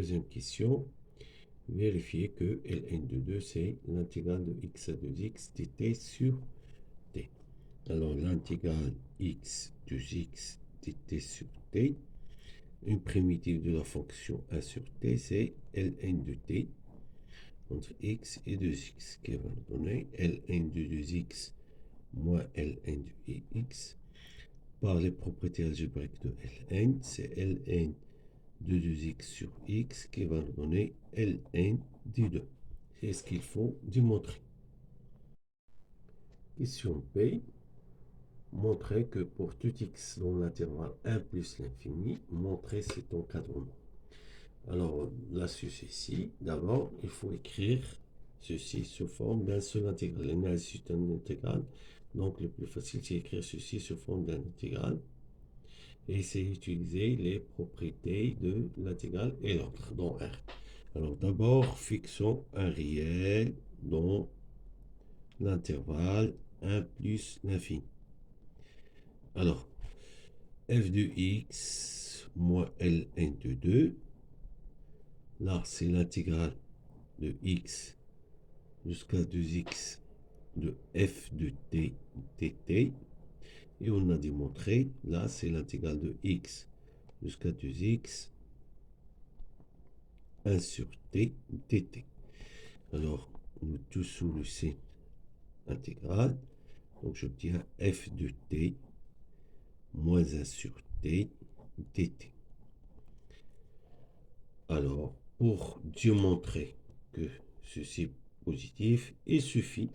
Deuxième question, vérifier que Ln de 2, c'est l'intégrale de x à 2x dt sur t. Alors, l'intégrale x de x dt sur t, une primitive de la fonction 1 sur t, c'est Ln de t entre x et 2x, qui va nous donner Ln de 2x moins Ln de x par les propriétés algébriques de Ln, c'est Ln de 2x sur x qui va nous donner Ln de 2. C'est ce qu'il faut démontrer. Question B. Montrer que pour tout x dans l'intervalle 1 plus l'infini, montrer cet encadrement. Alors, l'astuce ici, d'abord, il faut écrire ceci sous forme d'un seul intégral. L'analyse c'est un intégral, donc le plus facile, c'est écrire ceci sous forme d'un intégral. Et c'est utiliser les propriétés de l'intégrale et l'autre, dans R. Alors, d'abord, fixons un réel dans l'intervalle 1 plus l'infini. Alors, f de x moins ln de 2. Là, c'est l'intégrale de x jusqu'à 2x de f de t dt. Et on a démontré, là, c'est l'intégrale de x jusqu'à 2x 1 sur t dt. Alors, nous tous sous le C intégrale. Donc, j'obtiens f de t moins 1 sur t dt. Alors, pour démontrer que ceci est positif, il suffit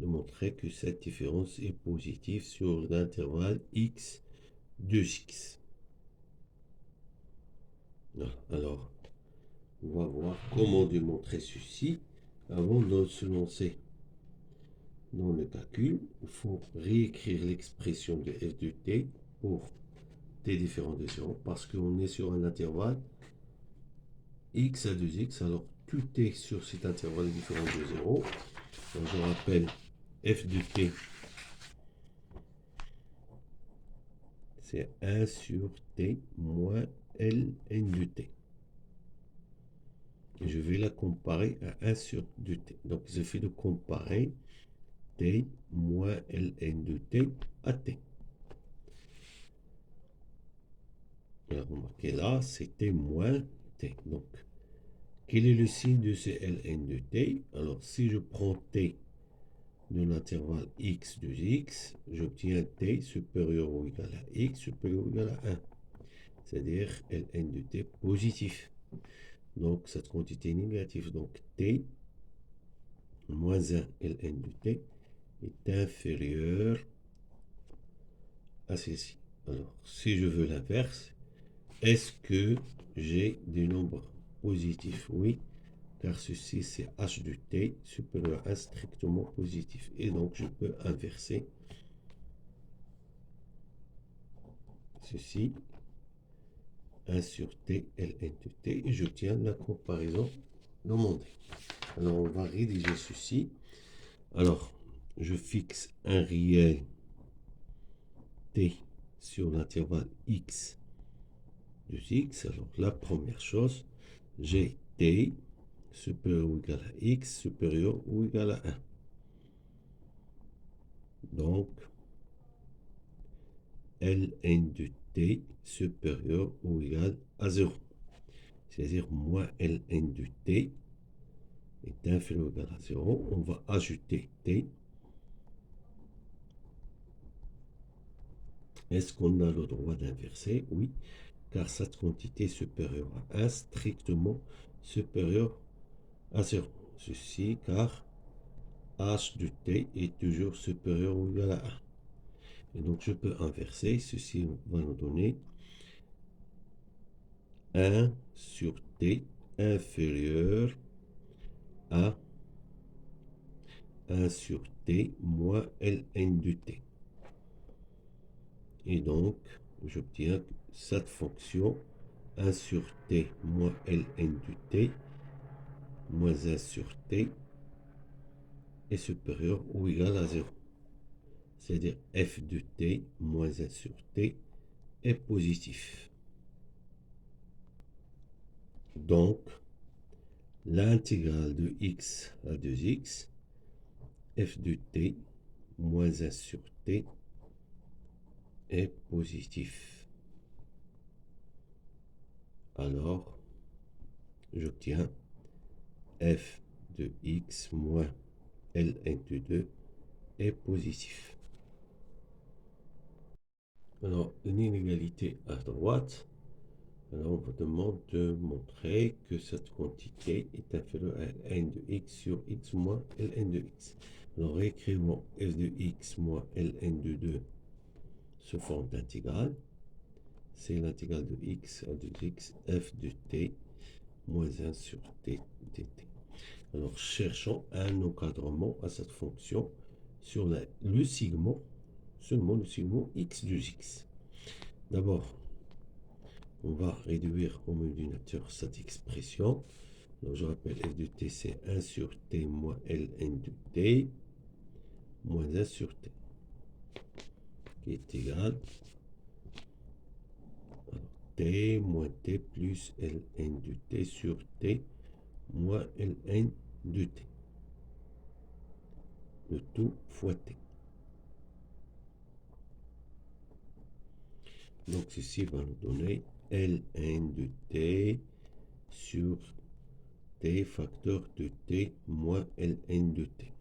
de montrer que cette différence est positive sur l'intervalle x 2x. Alors, on va voir comment démontrer ceci. Avant de se lancer dans le calcul, il faut réécrire l'expression de f de t pour t différent de 0 parce qu'on est sur un intervalle x à 2x. Alors, tout est sur cet intervalle différent de 0. Donc, je rappelle f de t, c'est 1 sur t moins ln de t. Et je vais la comparer à 1 sur 2t. Donc, il suffit de comparer t moins ln de t à t. Alors, remarquez là, c'est t moins t. Donc, quel est le signe de ce ln de t? Alors, si je prends t de l'intervalle x de x, j'obtiens t supérieur ou égal à x supérieur ou égal à 1. C'est-à-dire ln de t positif. Donc, cette quantité négative, donc t moins 1 ln de t est inférieur à ceci. Alors, si je veux l'inverse, est-ce que j'ai des nombres positifs? Oui, car ceci c'est h de t supérieur à strictement positif. Et donc, je peux inverser ceci 1 sur t ln de t et j'obtiens la comparaison demandée. Alors, on va rédiger ceci. Alors, je fixe un réel t sur l'intervalle x de x. Alors, la première chose, j'ai t supérieur ou égal à x supérieur ou égal à 1. Donc, ln de t supérieur ou égal à 0. C'est-à-dire moins ln de t est inférieur ou égal à 0. On va ajouter t. Est-ce qu'on a le droit d'inverser? Oui, car cette quantité supérieure à 1 strictement supérieure à 0. Ceci car h de t est toujours supérieur ou égal à 1. Et donc je peux inverser. Ceci va nous donner 1 sur t inférieur à 1 sur t moins ln de t. Et donc, j'obtiens cette fonction 1 sur t moins ln de t moins 1 sur t est supérieur ou égal à 0. C'est-à-dire f de t moins 1 sur t est positif. Donc, l'intégrale de x à 2x, f de t moins 1 sur t est positif. Alors, j'obtiens f de x moins ln de 2 est positif. Alors, une inégalité à droite. Alors, on vous demande de montrer que cette quantité est inférieure à ln de x sur x moins ln de x. Alors, écrivons f de x moins ln de 2 sous forme d'intégrale. C'est l'intégrale de x à 2x f de t moins 1 sur t dt. Alors, cherchons un encadrement à cette fonction sur le segment, seulement le segment x de x. D'abord, on va réduire au modulateur cette expression. Donc, je rappelle, f de t, c'est 1 sur t moins ln de t, moins 1 sur t, qui est égal à t moins t plus ln de t sur t moins ln de t. Le tout fois t. Donc, ceci va nous donner ln de t sur t facteur de t moins ln de t.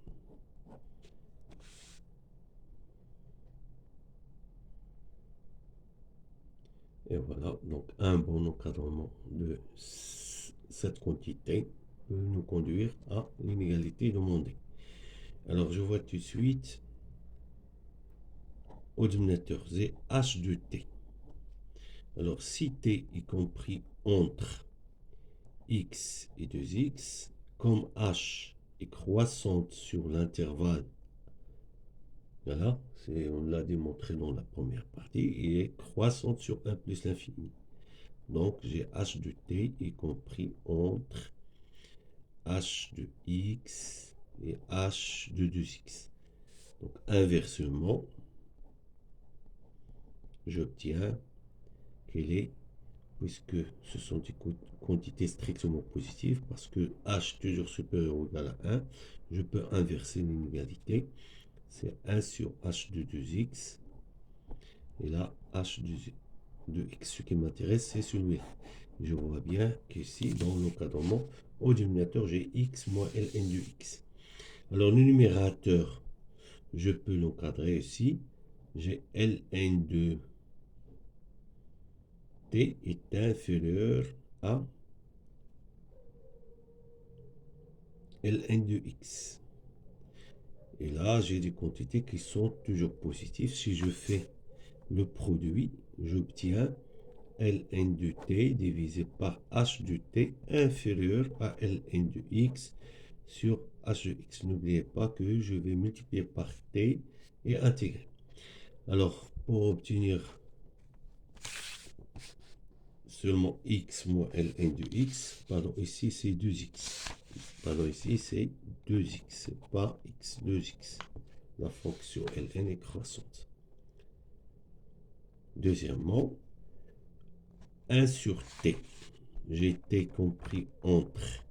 Et voilà, donc un bon encadrement de cette quantité peut nous conduire à l'inégalité demandée. Alors, je vois tout de suite au dénominateur z h de t. Alors, si t est compris entre x et 2x, comme h est croissante sur l'intervalle, voilà, on l'a démontré dans la première partie, il est croissante sur 1 plus l'infini. Donc, j'ai h de t est compris entre h de x et h de 2x. Donc, inversement, j'obtiens qu'elle est, puisque ce sont des quantités strictement positives, parce que h toujours supérieur ou égal à 1, je peux inverser l'inégalité. C'est 1 sur h de 2x. Et là, h de x, ce qui m'intéresse, c'est celui-là. Je vois bien qu'ici, dans l'encadrement, au dénominateur, j'ai x moins ln de x. Alors, le numérateur, je peux l'encadrer ici. J'ai ln de t est inférieur à ln de x. Et là, j'ai des quantités qui sont toujours positives. Si je fais le produit, j'obtiens ln de t divisé par h de t inférieur à ln de x sur h de x. N'oubliez pas que je vais multiplier par t et intégrer. Alors, pour obtenir seulement x moins ln de x, pardon, ici c'est 2x. Pardon, ici c'est 2x, c'est pas x, 2x. La fonction ln est croissante. Deuxièmement, 1 sur t. J'ai t compris entre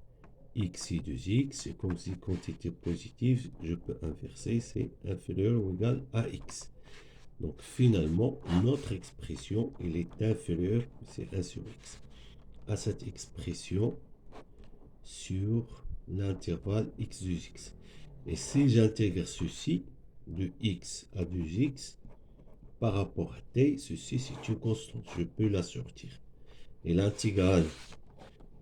x et 2x. Et comme si quantité positive, je peux inverser, c'est inférieur ou égal à x. Donc finalement, notre expression, elle est inférieure, c'est 1 sur x, à cette expression sur l'intervalle x de x. Et si j'intègre ceci, de x à 2x, par rapport à t, ceci c'est une constante, je peux la sortir. Et l'intégrale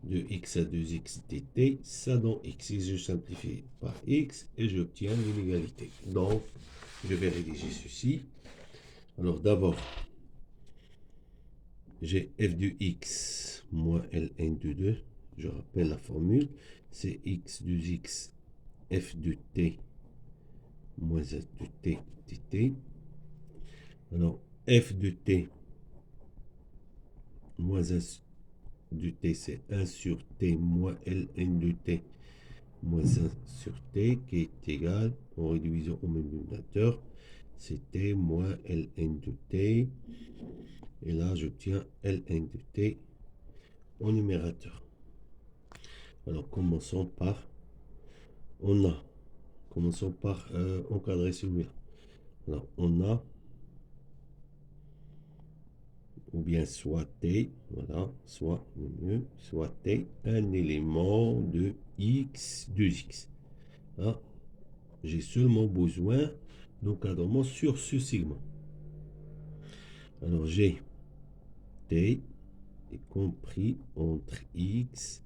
de x à 2x dt, ça dans x, et je simplifie par x, et j'obtiens l'inégalité. Donc, je vais rédiger ceci. Alors d'abord, j'ai f de x moins ln de 2, je rappelle la formule, c'est x de x f de t moins f de t dt. Alors, f de t moins 1 de t, c'est 1 sur t moins ln de t moins 1 sur t qui est égal, en réduisant au même dénominateur, c'est t moins ln de t. Et là, j'obtiens ln de t au numérateur. Alors, commençons par encadrer celui-là. Alors, on a, ou bien soit t, voilà, soit le mieux, soit t, un élément de x, 2x. Hein? J'ai seulement besoin d'encadrement sur ce segment. Alors, j'ai t est compris entre x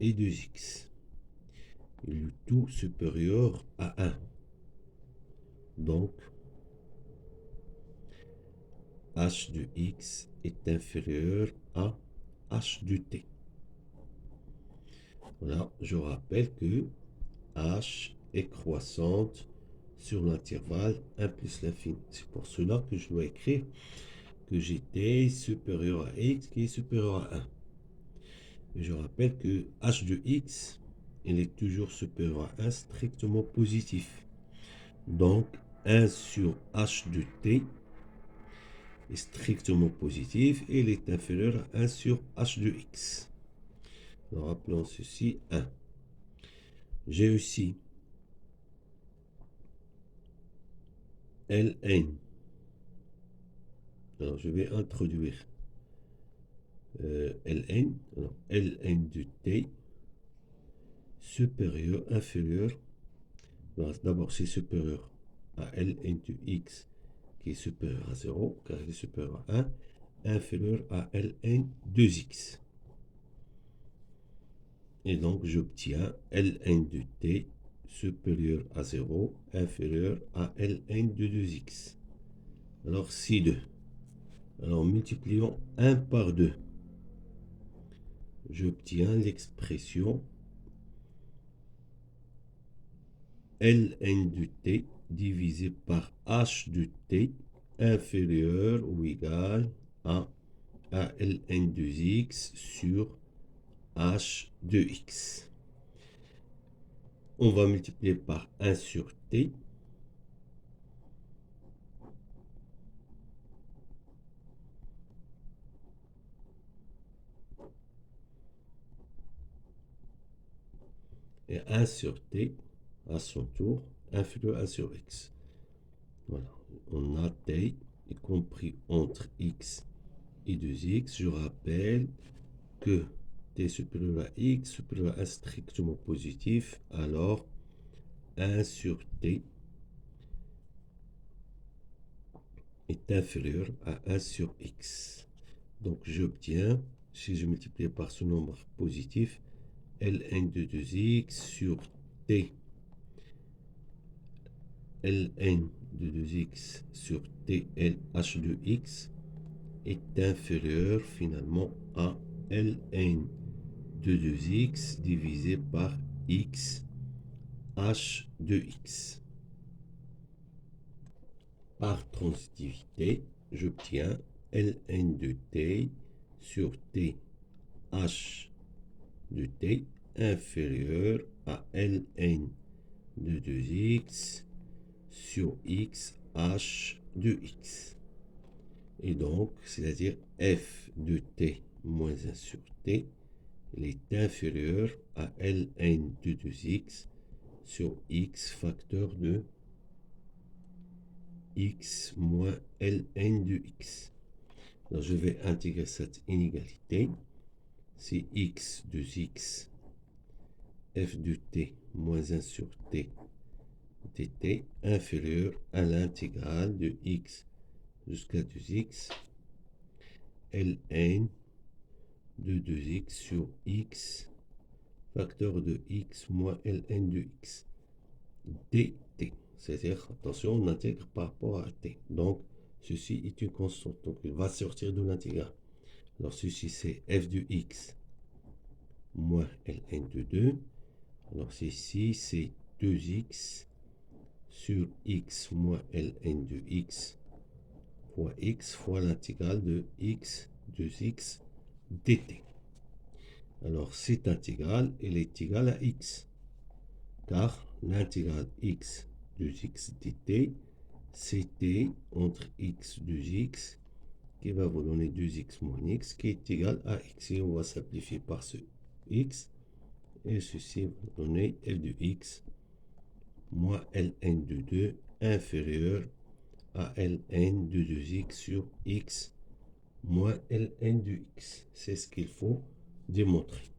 et 2x. Et le tout supérieur à 1. Donc, h de x est inférieur à h de t. Voilà, je rappelle que h est croissante sur l'intervalle 1 plus l'infini. C'est pour cela que je dois écrire que j'ai t supérieur à x qui est supérieur à 1. Et je rappelle que h de x, il est toujours supérieur à 1 strictement positif. Donc, 1 sur h de t est strictement positif et il est inférieur à 1 sur h de x. Alors, appelons ceci 1. J'ai aussi Ln. Alors, je vais introduire Ln. Alors, Ln de t supérieur, inférieur. D'abord, c'est supérieur à Ln de x qui est supérieur à 0, car il est supérieur à 1, inférieur à Ln 2x. Et donc, j'obtiens Ln de t supérieur à 0, inférieur à Ln de 2x. Alors, si 2. Alors, multiplions 1 par 2. J'obtiens l'expression Ln de t divisé par h de t inférieur ou égal à Ln de x sur h de x. On va multiplier par 1 sur t. Et 1 sur t, à son tour, inférieur à 1 sur x. Voilà. On a t, y compris entre x et 2x. Je rappelle que t supérieur à x supérieur à 1 strictement positif. Alors, 1 sur t est inférieur à 1 sur x. Donc, j'obtiens, si je multiplie par ce nombre positif, Ln de 2x sur t. Ln de 2x sur TLH de x est inférieur finalement à Ln de 2x divisé par x h de x. Par transitivité, j'obtiens Ln de t sur t h de t inférieur à Ln de 2x sur x h de x. Et donc, c'est-à-dire f de t moins 1 sur t, il est inférieur à Ln de 2x sur x facteur de x moins Ln de x. Alors, je vais intégrer cette inégalité. C'est x de x, f de t moins 1 sur t dt inférieur à l'intégrale de x jusqu'à 2x Ln de 2x sur x facteur de x moins Ln de x dt. C'est-à-dire, attention, on intègre par rapport à t. Donc, ceci est une constante. Donc, il va sortir de l'intégrale. Alors, ceci, c'est f de x moins Ln de 2. Alors, ceci, c'est 2x sur x moins Ln de x fois x fois l'intégrale de x 2x dt. Alors, cette intégrale, elle est égale à x, car l'intégrale x 2x dt, c'était entre x 2x, qui va vous donner 2x moins x, qui est égal à x. Et on va simplifier par ce x, Et ceci va donner f de x moins ln de 2 inférieur à ln de 2x sur x moins ln de x. C'est ce qu'il faut démontrer.